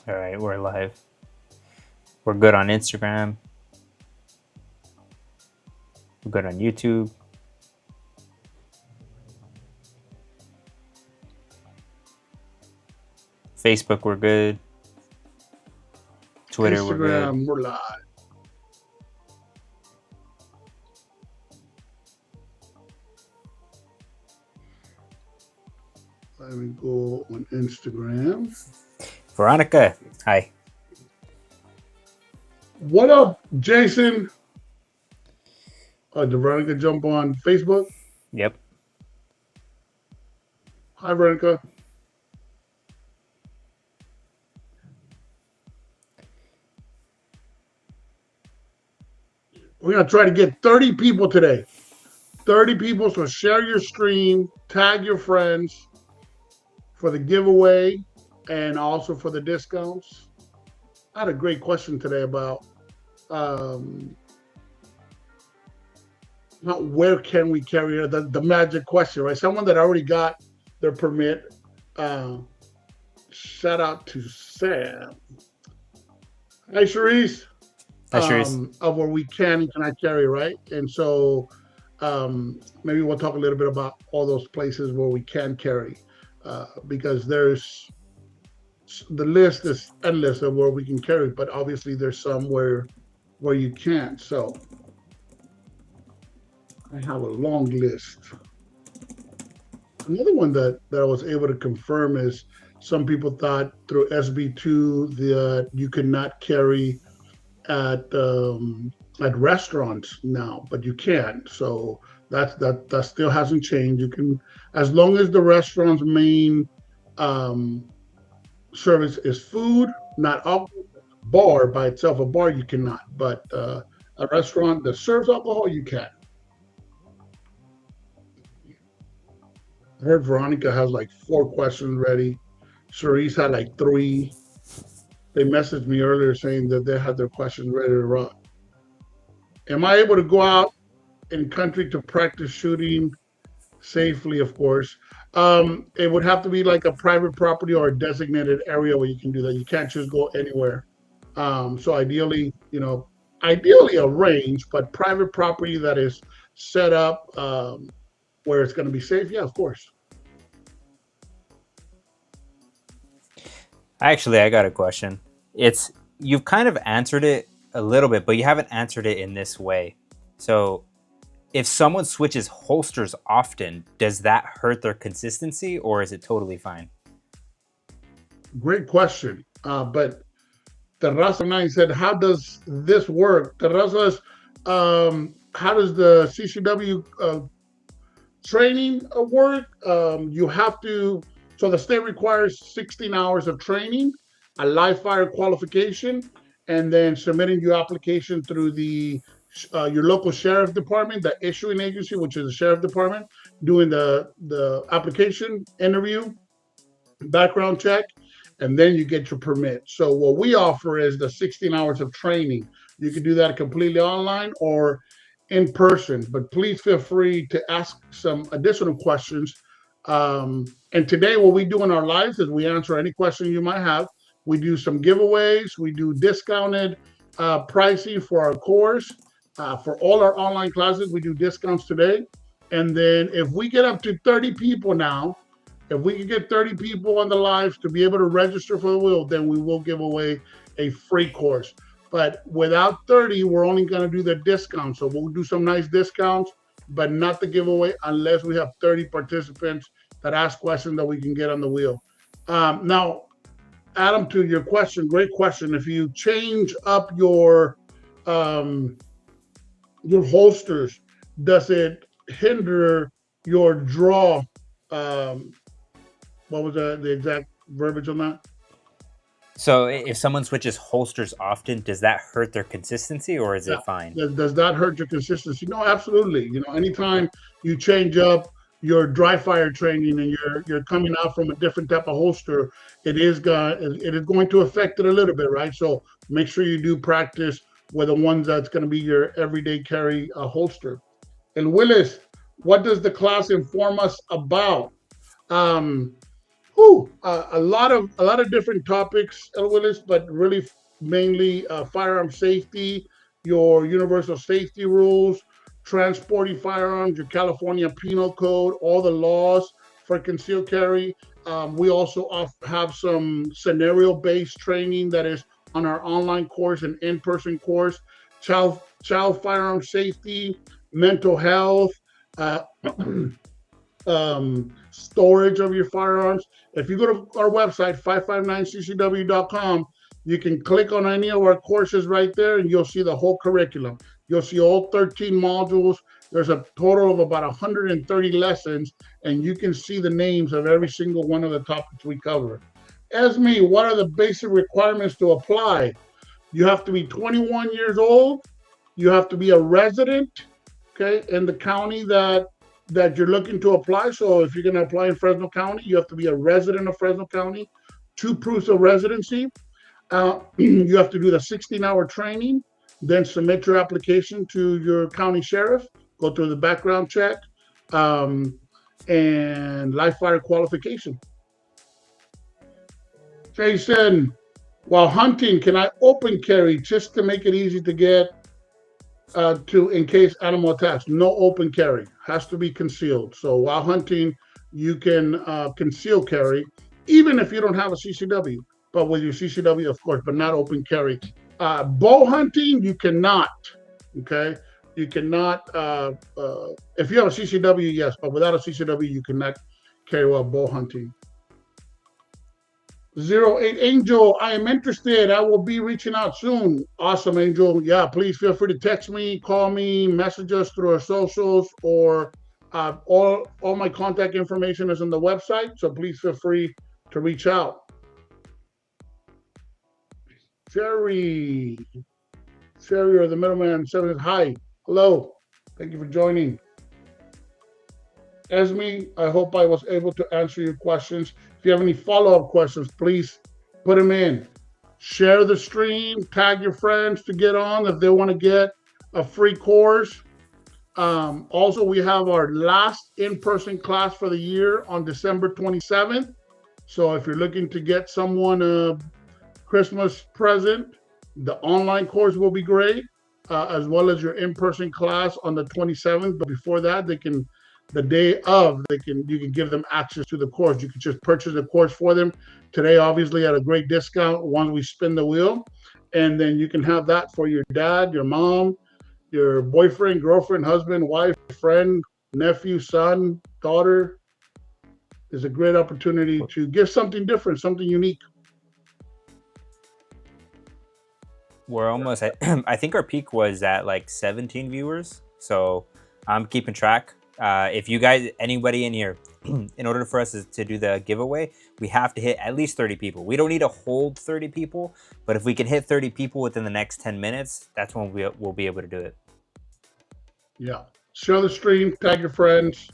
All right, we're live. We're good on Instagram. We're good on YouTube. Facebook, we're good. Twitter, we're good. Instagram, we're live. Let me go on Instagram. Veronica, hi. What up, Jason? Did Veronica jump on Facebook? Yep. Hi, Veronica. We're going to try to get 30 people today. 30 people, so share your stream, tag your friends for the giveaway and also for the discounts. I had a great question today about not where can we carry it, the magic question, right? Someone that already got their permit. Shout out to Sam. Hi, Sharice. Hi, Sharice. Of where we can and cannot carry, right? And so maybe we'll talk a little bit about all those places where we can carry, because there's the list is endless of where we can carry, but obviously there's some where you can't. So I have a long list. Another one that I was able to confirm is some people thought through SB2 that you could not carry at restaurants now, but you can. So that still hasn't changed. You can, as long as the restaurant's main service is food, not alcohol. Bar by itself, a bar you cannot, but a restaurant that serves alcohol, you can. I heard Veronica has like 4 questions ready. Cerise had like 3. They messaged me earlier saying that they had their questions ready to run. Am I able to go out in country to practice shooting safely? Of course. It would have to be like a private property or a designated area where you can do that. You can't just go anywhere. So ideally, ideally a range, but private property that is set up where it's going to be safe. Yeah, of course. Actually, I got a question. You've kind of answered it a little bit, but you haven't answered it in this way. So if someone switches holsters often, does that hurt their consistency or is it totally fine? Great question. But Terraza 9 said, how does this work? Terraza's, how does the CCW training work? You have to, so the state requires 16 hours of training, a live fire qualification, and then submitting your application through your local sheriff department, the issuing agency, which is the sheriff department, doing the application, interview, background check, and then you get your permit. So what we offer is the 16 hours of training. You can do that completely online or in person, but please feel free to ask some additional questions. And today what we do in our lives is we answer any question you might have. We do some giveaways. We do discounted pricing for our course. For all our online classes, we do discounts today. And then if we get up to 30 people now, if we can get 30 people on the lives to be able to register for the wheel, then we will give away a free course. But without 30, we're only going to do the discounts. So we'll do some nice discounts, but not the giveaway unless we have 30 participants that ask questions that we can get on the wheel. Now, Adam, to your question, great question. If you change up your holsters, does it hinder your draw? What was the exact verbiage on that? So if someone switches holsters often, does that hurt their consistency or is it fine? Does that hurt your consistency? No, absolutely. Anytime you change up your dry fire training and you're coming out from a different type of holster, it is going to affect it a little bit, right? So make sure you do practice with the ones that's going to be your everyday carry holster. And Willis, what does the class inform us about? A lot of different topics, Willis, but really mainly firearm safety, your universal safety rules, transporting firearms, your California Penal Code, all the laws for concealed carry. We also have some scenario-based training that is on our online course and in-person course. Child firearm safety, mental health. Uh, storage of your firearms. If you go to our website, 559ccw.com, you can click on any of our courses right there and you'll see the whole curriculum. You'll see all 13 modules. There's a total of about 130 lessons, and you can see the names of every single one of the topics we cover. Esme, what are the basic requirements to apply? You have to be 21 years old. You have to be a resident, okay, in the county that you're looking to apply. So if you're going to apply in Fresno County, you have to be a resident of Fresno County, 2 proofs of residency. You have to do the 16-hour training, then submit your application to your county sheriff, go through the background check, and live fire qualification. Jason, while hunting, can I open carry just to make it easy to get to in case animal attacks? No open carry, has to be concealed. So while hunting, you can conceal carry, even if you don't have a CCW, but with your CCW, of course, but not open carry. Bow hunting, you cannot, okay? You cannot, if you have a CCW, yes, but without a CCW, you cannot carry while bow hunting. 08 Angel, I am interested. I will be reaching out soon. Awesome, Angel. Yeah, please feel free to text me, call me, message us through our socials, or all my contact information is on the website. So please feel free to reach out. Sherry or the middleman says hi. Hello. Thank you for joining. Esme, I hope I was able to answer your questions. If you have any follow-up questions, please put them in. Share the stream, tag your friends to get on if they want to get a free course. Also, we have our last in-person class for the year on December 27th. So if you're looking to get someone a Christmas present, the online course will be great, as well as your in-person class on the 27th. But before that, the day of, you can give them access to the course. You can just purchase the course for them today, obviously at a great discount once we spin the wheel. And then you can have that for your dad, your mom, your boyfriend, girlfriend, husband, wife, friend, nephew, son, daughter. It's a great opportunity to give something different, something unique. We're almost at, I think our peak was at like 17 viewers. So I'm keeping track. If you guys, anybody in here, in order for us to do the giveaway, we have to hit at least 30 people. We don't need to hold 30 people, but if we can hit 30 people within the next 10 minutes, that's when we'll be able to do it. Yeah. Share the stream, tag your friends.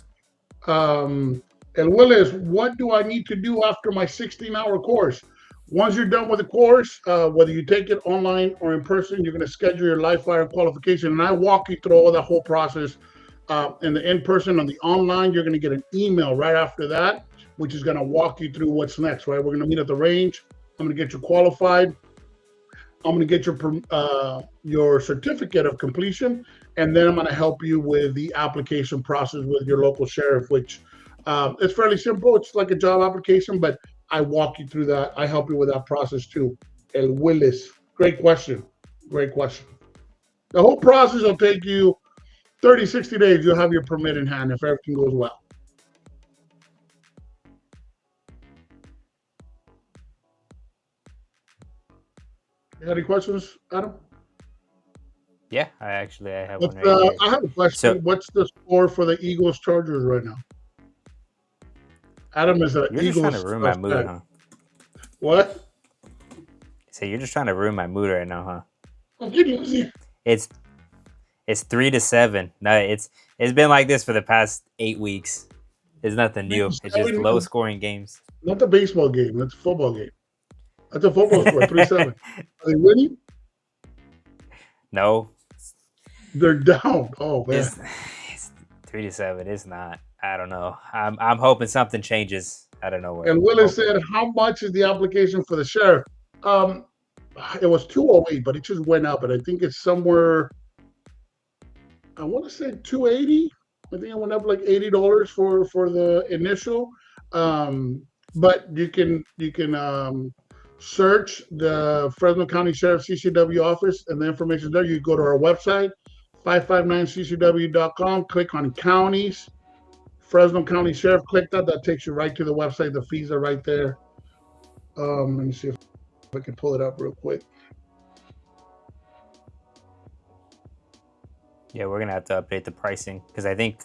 And Willis, what do I need to do after my 16-hour course? Once you're done with the course, whether you take it online or in person, you're going to schedule your live fire qualification. And I walk you through all the whole process. In the in-person, on the online, you're going to get an email right after that, which is going to walk you through what's next, right? We're going to meet at the range. I'm going to get you qualified. I'm going to get your certificate of completion, and then I'm going to help you with the application process with your local sheriff, which it's fairly simple. It's like a job application, but I walk you through that. I help you with that process too. El Willis, great question. Great question. The whole process will take you 30, 60 days. You'll have your permit in hand if everything goes well. You have any questions, Adam? Yeah, I have one right here. I have a question. So, what's the score for the Eagles Chargers right now? Adam is an Eagles. You're just trying to ruin my mood, huh? What? So you're just trying to ruin my mood right now, huh? I'm getting easy. It's 3-7. No, it's been like this for the past 8 weeks. It's nothing new. It's just low scoring games. Not the baseball game. That's a football game. That's a football score. 3-7. Are they winning? No. They're down. Oh man. It's 3-7. It's not. I don't know. I'm hoping something changes out of nowhere. And I'm Willis hoping. said, "How much is the application for the sheriff?" Um, it was 208, but it just went up, and I think it's somewhere. I want to say 280. I think it went up like $80 for the initial. Um, but you can search the Fresno County Sheriff CCW office, and the information there. You go to our website, 559ccw.com. Click on counties. Fresno County Sheriff. Click that. That takes you right to the website. The fees are right there. Let me see if I can pull it up real quick. Yeah, we're gonna have to update the pricing because I think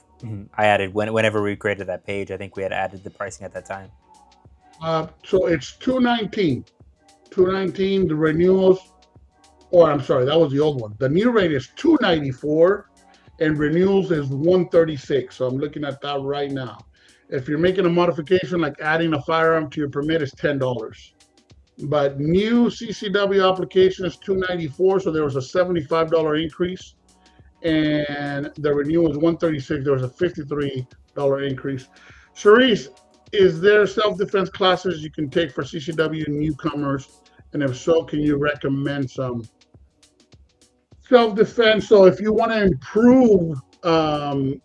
I added whenever we created that page. I think we had added the pricing at that time. So it's 219. 219. The renewals, or I'm sorry, that was the old one. The new rate is 294, and renewals is 136. So I'm looking at that right now. If you're making a modification like adding a firearm to your permit, is $10. But new CCW application is 294, so there was a $75 increase, and the renewal is 136. There was a $53 increase. Charisse, is there self-defense classes you can take for CCW newcomers? And if so, can you recommend some? Self-defense. So if you want to improve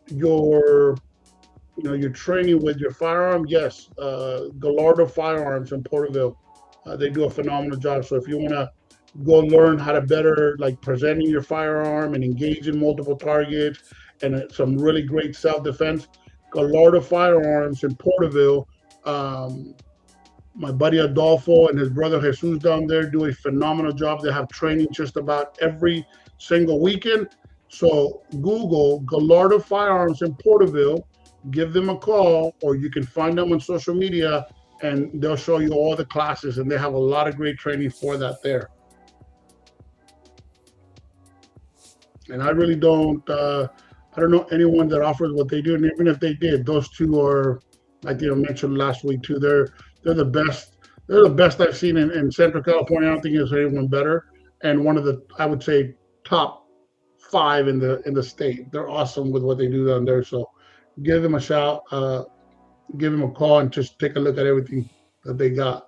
your training with your firearm, yes, Gallardo Firearms in Porterville, they do a phenomenal job. So if you want to go learn how to better like presenting your firearm and engage in multiple targets and some really great self-defense, Gallardo Firearms in Porterville. My buddy Adolfo and his brother Jesus down there do a phenomenal job. They have training just about every single weekend. So Google Gallardo Firearms in Porterville, give them a call, or you can find them on social media and they'll show you all the classes, and they have a lot of great training for that there. And I really don't, I don't know anyone that offers what they do. And even if they did, those two are, like you mentioned last week too, they're the best. They're the best I've seen in Central California. I don't think there's anyone better. And one of the, I would say, top 5 in the state. They're awesome with what they do down there. So give them a shout, give them a call, and just take a look at everything that they got.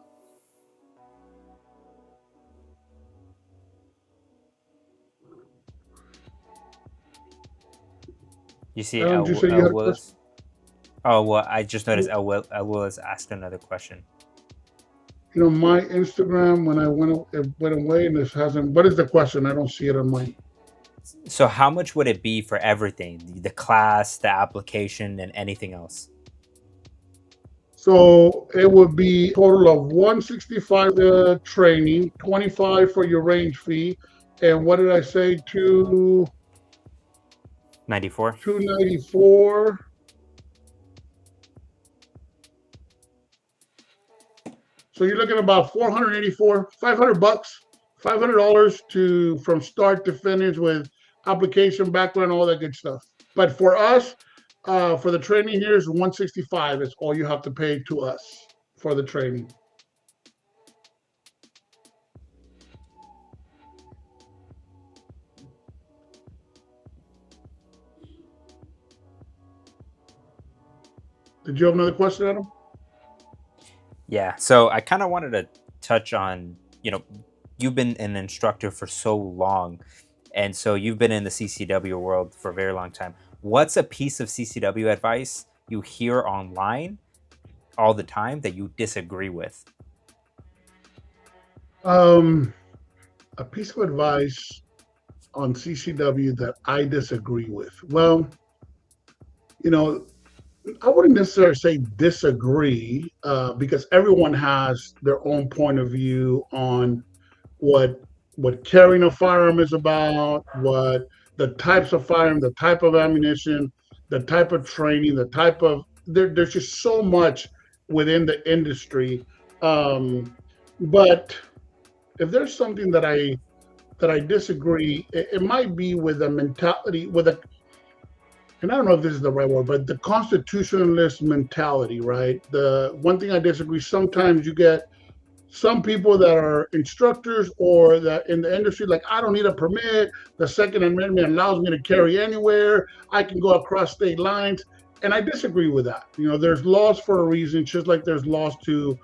You see, Alan, did you say you had a Willis. Oh well, I just noticed El Willis asked another question. My Instagram, when I went away, and this hasn't. What is the question? I don't see it on mine. So how much would it be for everything? The class, the application, and anything else? So it would be a total of 165 the training, 25 for your range fee, and what did I say? 94. 294. So you're looking at about 484, $500, $500 from start to finish with application, background, all that good stuff. But for us, for the training here is 165. It's all you have to pay to us for the training. Did you have another question, Adam? Yeah. So I kind of wanted to touch on, you've been an instructor for so long, and so you've been in the CCW world for a very long time. What's a piece of CCW advice you hear online all the time that you disagree with? A piece of advice on CCW that I disagree with. Well, I wouldn't necessarily say disagree, because everyone has their own point of view on what carrying a firearm is about, what the types of firearm, the type of ammunition, the type of training, the type of there's just so much within the industry. But if there's something that I disagree, it might be with a mentality, and I don't know if this is the right word, but the constitutionalist mentality, right? The one thing I disagree, sometimes you get some people that are instructors or that in the industry, like, I don't need a permit. The Second Amendment allows me to carry anywhere. I can go across state lines. and I disagree with that. There's laws for a reason, just like there's laws to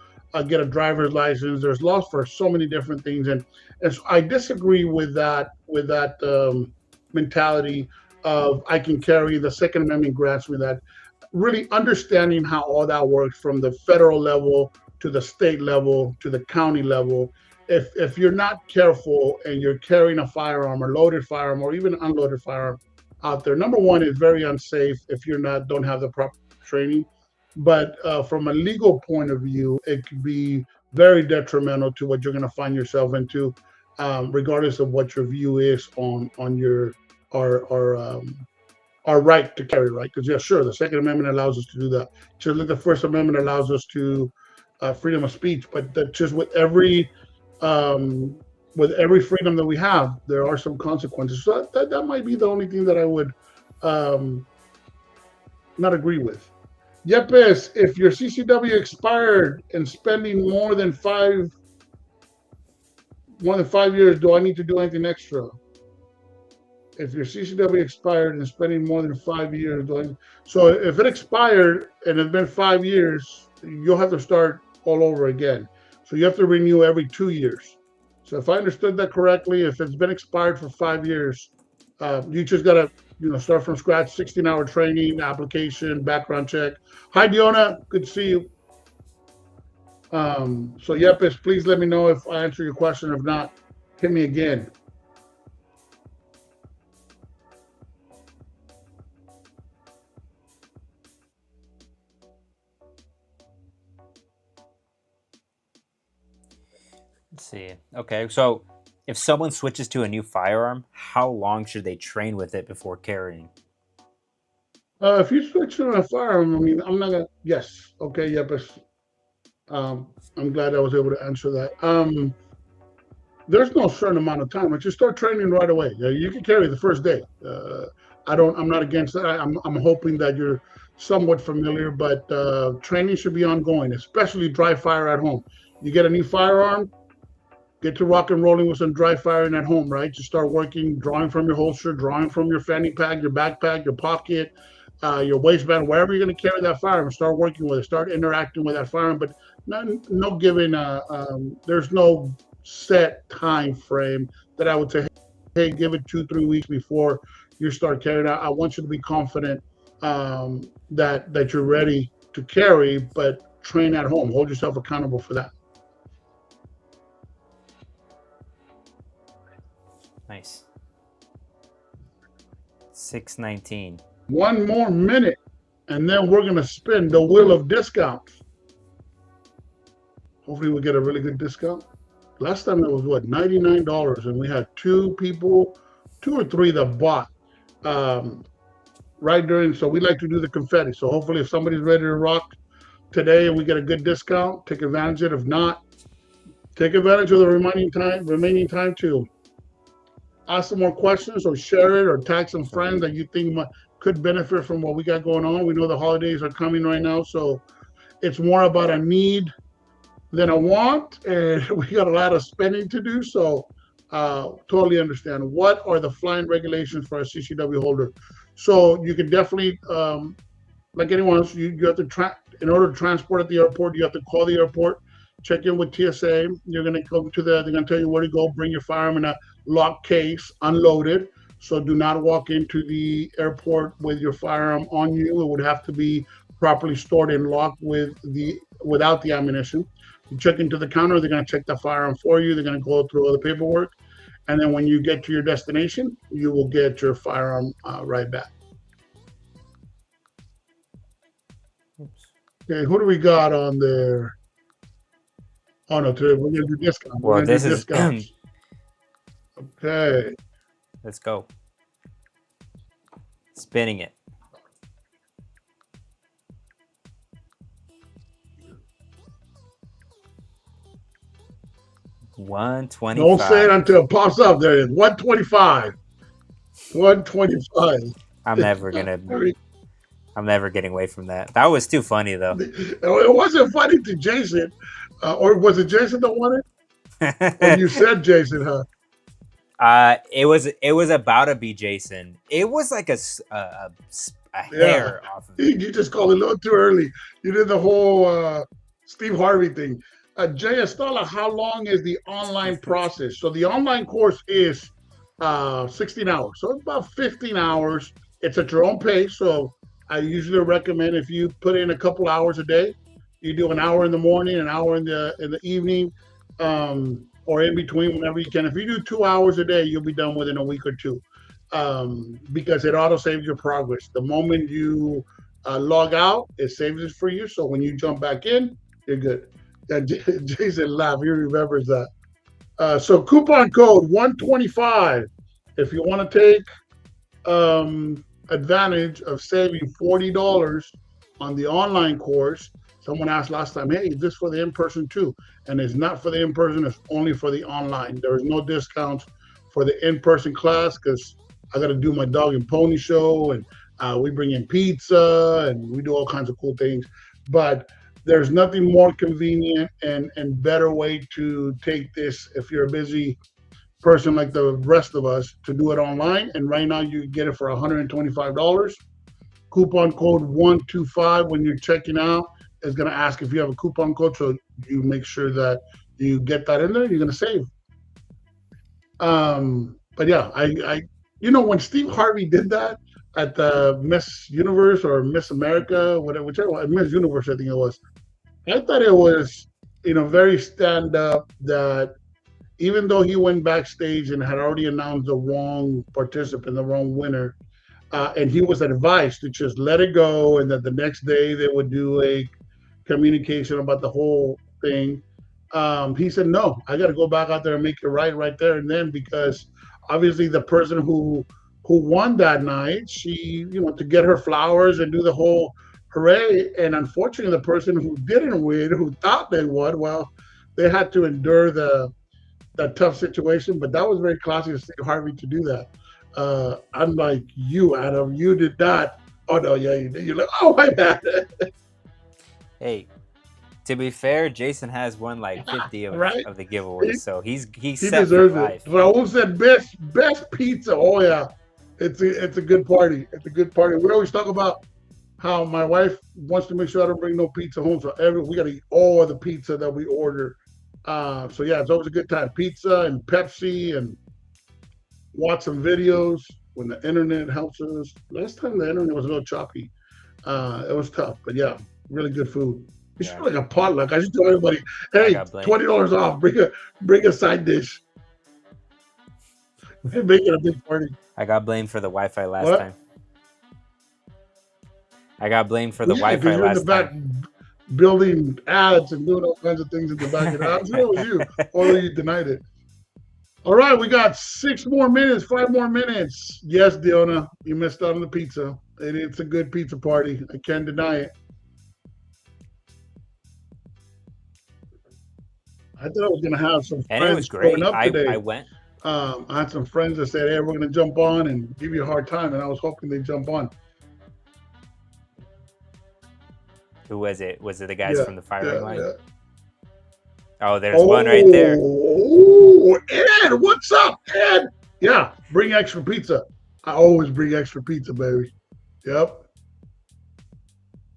get a driver's license. There's laws for so many different things, and so I disagree with that mentality of I can carry. The Second Amendment grants me that. Really understanding how all that works from the federal level to the state level to the county level. If you're not careful and you're carrying a firearm or loaded firearm or even unloaded firearm out there, number one, it's very unsafe if don't have the proper training. But from a legal point of view, it could be very detrimental to what you're going to find yourself into, regardless of what your view is on your our right to carry, right? Because yeah, sure, the Second Amendment allows us to do that. Just like the First Amendment allows us to freedom of speech, but that just um, with every freedom that we have, there are some consequences. So that might be the only thing that I would um, not agree with. Yepes, if your CCW expired and spending more than 5 years, do I need to do anything extra? If your CCW expired and spending more than 5 years, so if it expired and it's been 5 years, you'll have to start all over again. So you have to renew every 2 years. So if I understood that correctly, if it's been expired for 5 years, you just gotta start from scratch, 16-hour training, application, background check. Hi, Diona, good to see you. So Yepes, please let me know if I answer your question. If not, hit me again. Let's see. Okay, so if someone switches to a new firearm, how long should they train with it before carrying? If you switch to a firearm, I mean, I'm not gonna. Yes, okay, Yepes. I'm glad I was able to answer that. There's no certain amount of time. But you start training right away. You can carry the first day. I'm not against that. I'm hoping that you're somewhat familiar, but training should be ongoing, especially dry fire at home. You get a new firearm, get to rock and rolling with some dry firing at home, right? You start working, drawing from your holster, drawing from your fanny pack, your backpack, your pocket, your waistband, wherever you're going to carry that firearm. Start working with it. Start interacting with that firearm, but no giving. There's no set time frame that I would say, hey, give it 2-3 weeks before you start carrying out. I want you to be confident that you're ready to carry, but train at home. Hold yourself accountable for that. Nice. 619. One more minute, and then we're going to spin the wheel of discounts. Hopefully we'll get a really good discount. Last time it was what, $99, and we had two or three that bought right during. So we like to do the confetti. So hopefully, if somebody's ready to rock today and we get a good discount, take advantage of it. If not, take advantage of the remaining time to ask some more questions or share it or tag some friends that you think could benefit from what we got going on. We know the holidays are coming right now, so it's more about a need than a want, and we got a lot of spending to do. So totally understand. What are the flying regulations for a CCW holder? So you can definitely, like anyone else, you have to in order to transport at the airport, you have to call the airport, check in with TSA. You're going to come to they're going to tell you where to go, bring your firearm in a locked case, unloaded. So do not walk into the airport with your firearm on you. It would have to be properly stored and locked without the ammunition. You check into the counter, they're going to check the firearm for you. They're going to go through all the paperwork. And then when you get to your destination, you will get your firearm right back. Oops. Okay, who do we got on there? Oh, no, today we're going to do discounts. Well, this is... discounts. Okay. Let's go. Spinning it. $125. Don't say it until it pops up. There it is. $125. $125. I'm never getting away from that. That was too funny, though. It wasn't funny to Jason. Or was it Jason that won it? Or you said Jason, huh? It was about to be Jason. It was like Yeah, hair off of it. you just called it a little too early. You did the whole Steve Harvey thing. Jay Estella, how long is the online process? So the online course is 16 hours. So it's about 15 hours. It's at your own pace. So I usually recommend if you put in a couple hours a day, you do an hour in the morning, an hour in the evening, or in between whenever you can. If you do 2 hours a day, you'll be done within a week or two, because it auto saves your progress. The moment you log out, it saves it for you. So when you jump back in, you're good. Yeah, Jason laughed. He remembers that. So coupon code 125 if you want to take advantage of saving $40 on the online course. Someone asked last time, hey, is this for the in-person too? And it's not for the in-person, it's only for the online. There is no discounts for the in-person class because I got to do my dog and pony show, and we bring in pizza and we do all kinds of cool things. But there's nothing more convenient and better way to take this if you're a busy person like the rest of us to do it online. And right now you get it for $125. Coupon code 125 when you're checking out is going to ask if you have a coupon code, so you make sure that you get that in there. You're going to save. But yeah, I when Steve Harvey did that at the Miss Universe or Miss America, whatever, whichever one, Miss Universe, I think it was. I thought it was, very stand up that even though he went backstage and had already announced the wrong participant, the wrong winner, and he was advised to just let it go, and that the next day they would do a communication about the whole thing. He said, no, I got to go back out there and make it right there and then, because obviously the person who won that night, she, to get her flowers and do the whole hooray. And unfortunately, the person who didn't win, who thought they would, well, they had to endure that tough situation. But that was very classy of Steve Harvey to do that. Unlike you, Adam, you did not. Oh no, yeah, you did. You're like, oh my bad. Hey, to be fair, Jason has won like 50 of, right? of the giveaways, so he's He set deserves for life. it. Raul said best pizza. Oh yeah, it's a good party. It's a good party. We always talk about how my wife wants to make sure I don't bring no pizza home, so we got to eat all of the pizza that we order. So yeah, it's always a good time. Pizza and Pepsi, and watch some videos when the internet helps us. Last time the internet was a little choppy. It was tough, but yeah, really good food. It's like a potluck. I should tell everybody, hey, $20 off. Bring a side dish. Make it a big party. I got blamed for the Wi-Fi last time. I got blamed for the Wi-Fi last time. Building ads and doing all kinds of things in the back of the house. It was you, although you denied it. All right, we got 5 more minutes. Yes, Diona, you missed out on the pizza. It's a good pizza party. I can't deny it. I thought I was going to have some friends, and it was great. Up today. I went. I had some friends that said, hey, we're going to jump on and give you a hard time, and I was hoping they'd jump on. Who was it? Was it the guys from the firing line? Yeah. Oh, there's one right there. Oh, Ed, what's up, Ed? Yeah, bring extra pizza. I always bring extra pizza, baby. Yep.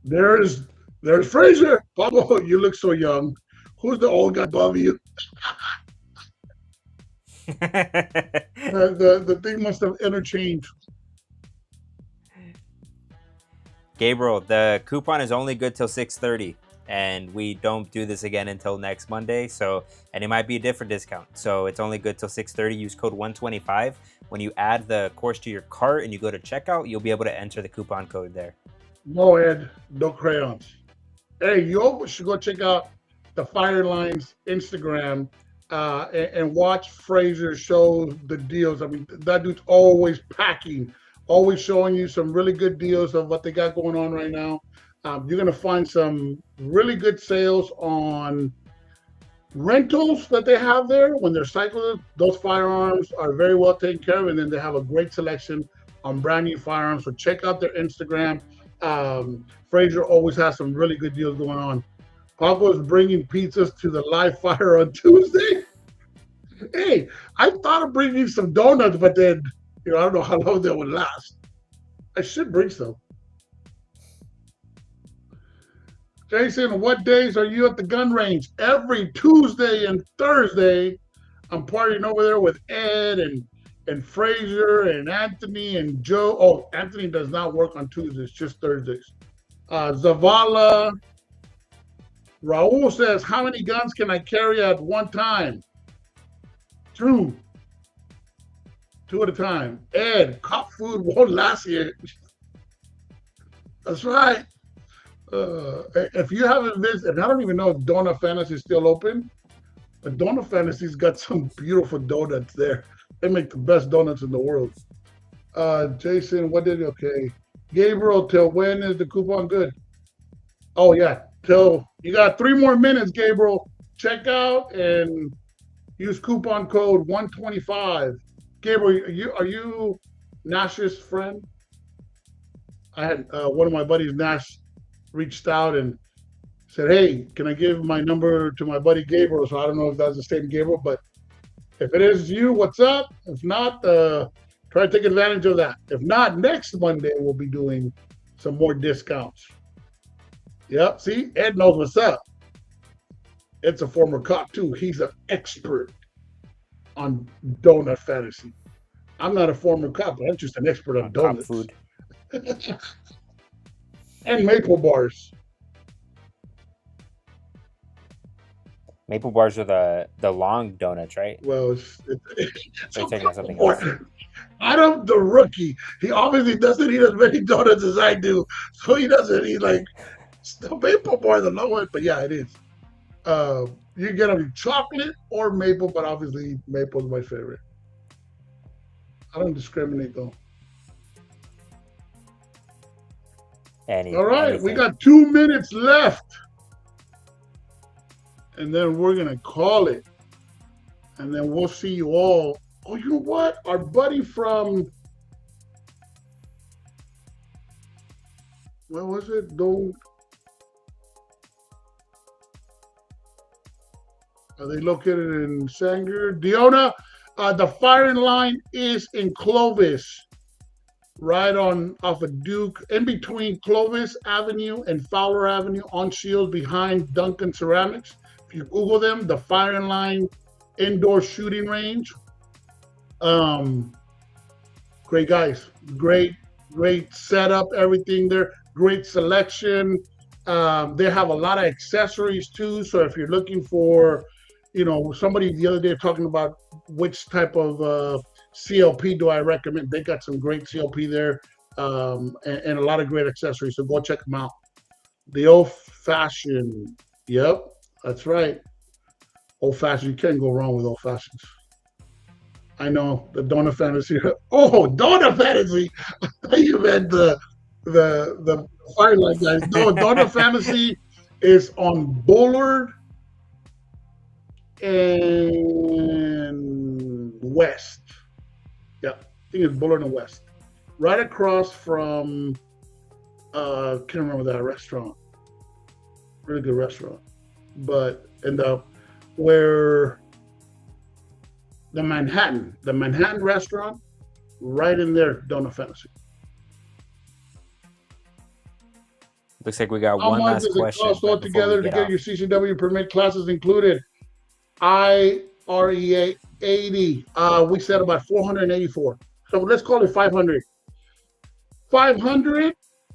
There's Fraser. Pablo, you look so young. Who's the old guy above you? The thing must have interchanged. Gabriel, the coupon is only good till 6:30, and we don't do this again until next Monday. And it might be a different discount. So it's only good till 6:30. Use code 125. When you add the course to your cart and you go to checkout, you'll be able to enter the coupon code there. No, Ed, no crayons. Hey, you always should go check out the Fireline's Instagram and watch Fraser show the deals. I mean, that dude's always packing, always showing you some really good deals of what they got going on right now. You're going to find some really good sales on rentals that they have there when they're cyclists. Those firearms are very well taken care of, and then they have a great selection on brand new firearms. So check out their Instagram. Fraser always has some really good deals going on. Paco's bringing pizzas to the live fire on Tuesday. Hey, I thought of bringing some donuts, but then, I don't know how long that would last. I should bring some. Jason, what days are you at the gun range? Every Tuesday and Thursday. I'm partying over there with Ed and Fraser and Anthony and Joe. Oh, Anthony does not work on Tuesdays, just Thursdays. Zavala. Raul says, how many guns can I carry at one time? Two. Two at a time. Ed, cop food won't last you. That's right. If you haven't visited, and I don't even know if Donut Fantasy is still open, but Donut Fantasy's got some beautiful donuts there. They make the best donuts in the world. Jason, what did okay? Gabriel, till when is the coupon good? Oh yeah, till you got 3 more minutes, Gabriel. Check out and use coupon code 125. Gabriel, are you Nash's friend? I had one of my buddies, Nash, reached out and said, hey, can I give my number to my buddy Gabriel? So I don't know if that's the same Gabriel, but if it is you, what's up? If not, try to take advantage of that. If not, next Monday we'll be doing some more discounts. Yep, see, Ed knows what's up. Ed's a former cop too. He's an expert on donut fantasy. I'm not a former cop, but I'm just an expert on donuts. Food. And maple bars. Maple bars are the long donuts, right? Well, it's something else. Adam, the rookie, he obviously doesn't eat as many donuts as I do, so he doesn't eat like the maple bar, the long one. But yeah, it is. You get them chocolate or maple, but obviously maple is my favorite. I don't discriminate though. All right, we got 2 minutes left. And then we're going to call it. And then we'll see you all. Oh, you know what? Our buddy from, where was it? Are they located in Sanger? Diona, the firing line is in Clovis. Right off of Duke, in between Clovis Avenue and Fowler Avenue on Shields behind Duncan Ceramics. If you Google them, the firing line indoor shooting range. Great guys, great setup, everything there, great selection. They have a lot of accessories too. So if you're looking for, somebody the other day talking about which type of CLP do I recommend, they got some great CLP there and a lot of great accessories. So go check them out. The old fashioned, yep. That's right. Old fashioned. You can't go wrong with old fashions. I know the Donut Fantasy. Oh, Donut Fantasy. I thought you meant the Firelight guys. No, Donut Fantasy is on Bullard and West. Yeah, I think it's Bullard and West. Right across from can't remember that restaurant. Really good restaurant. But where the Manhattan restaurant, right in there, Donut Fantasy. Looks like we got one last question. Cost all together to get your CCW permit classes included. IREA 80. We said about 484. So let's call it 500. 500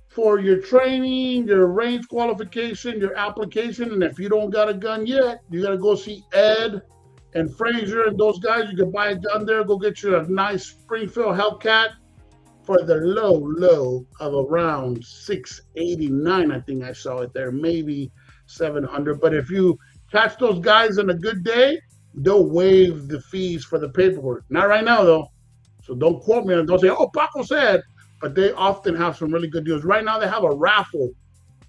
for your training, your range qualification, your application. And if you don't got a gun yet, you got to go see Ed and Fraser and those guys. You can buy a gun there. Go get you a nice Springfield Hellcat for the low of around $689. I think I saw it there, maybe $700. But if you catch those guys on a good day, they'll waive the fees for the paperwork. Not right now, though. So don't quote me and don't say, oh, Paco said. But they often have some really good deals. Right now, they have a raffle.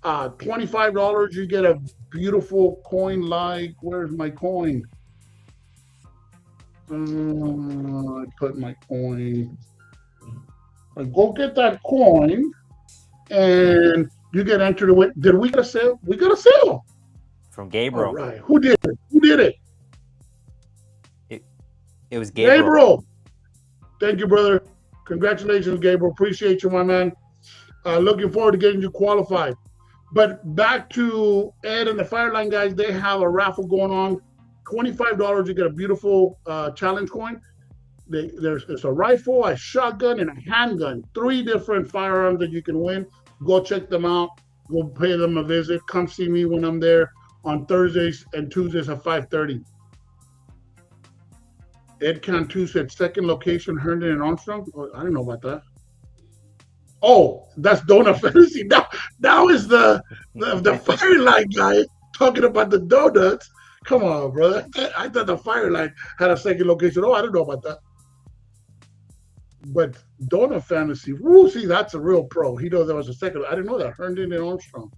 $25, you get a beautiful coin like, where's my coin? I put my coin. Go get that coin, and you get entered to win. Did we get a sale? We got a sale. From Gabriel. All right. Who did it? Who did it? It was Gabriel. Gabriel. Thank you, brother. Congratulations, Gabriel. Appreciate you, my man. Looking forward to getting you qualified. But back to Ed and the Fireline guys, they have a raffle going on. $25, you get a beautiful challenge coin. There's a rifle, a shotgun, and a handgun. 3 different firearms that you can win. Go check them out. Go pay them a visit. Come see me when I'm there on Thursdays and Tuesdays at 5:30. Ed Cantu said second location, Herndon and Armstrong. Oh, I didn't know about that. Oh, that's Donut Fantasy. Now is the Fireline guy talking about the donuts. Come on, brother. I thought the Fireline had a second location. Oh, I didn't know about that. But Donut Fantasy, woo, see, that's a real pro. He knows there was a second. I didn't know that. Herndon and Armstrong.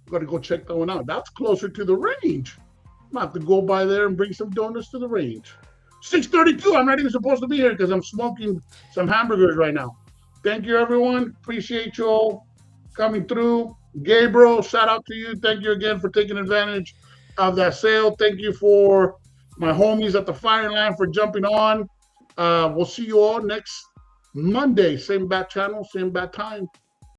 You got to go check that one out. That's closer to the range. I'm going to have to go by there and bring some donuts to the range. 6:32. I'm not even supposed to be here because I'm smoking some hamburgers right now. Thank you, everyone. Appreciate you all coming through. Gabriel, shout out to you. Thank you again for taking advantage of that sale. Thank you for my homies at the Fireline for jumping on. We'll see you all next Monday. Same bat channel, same bat time.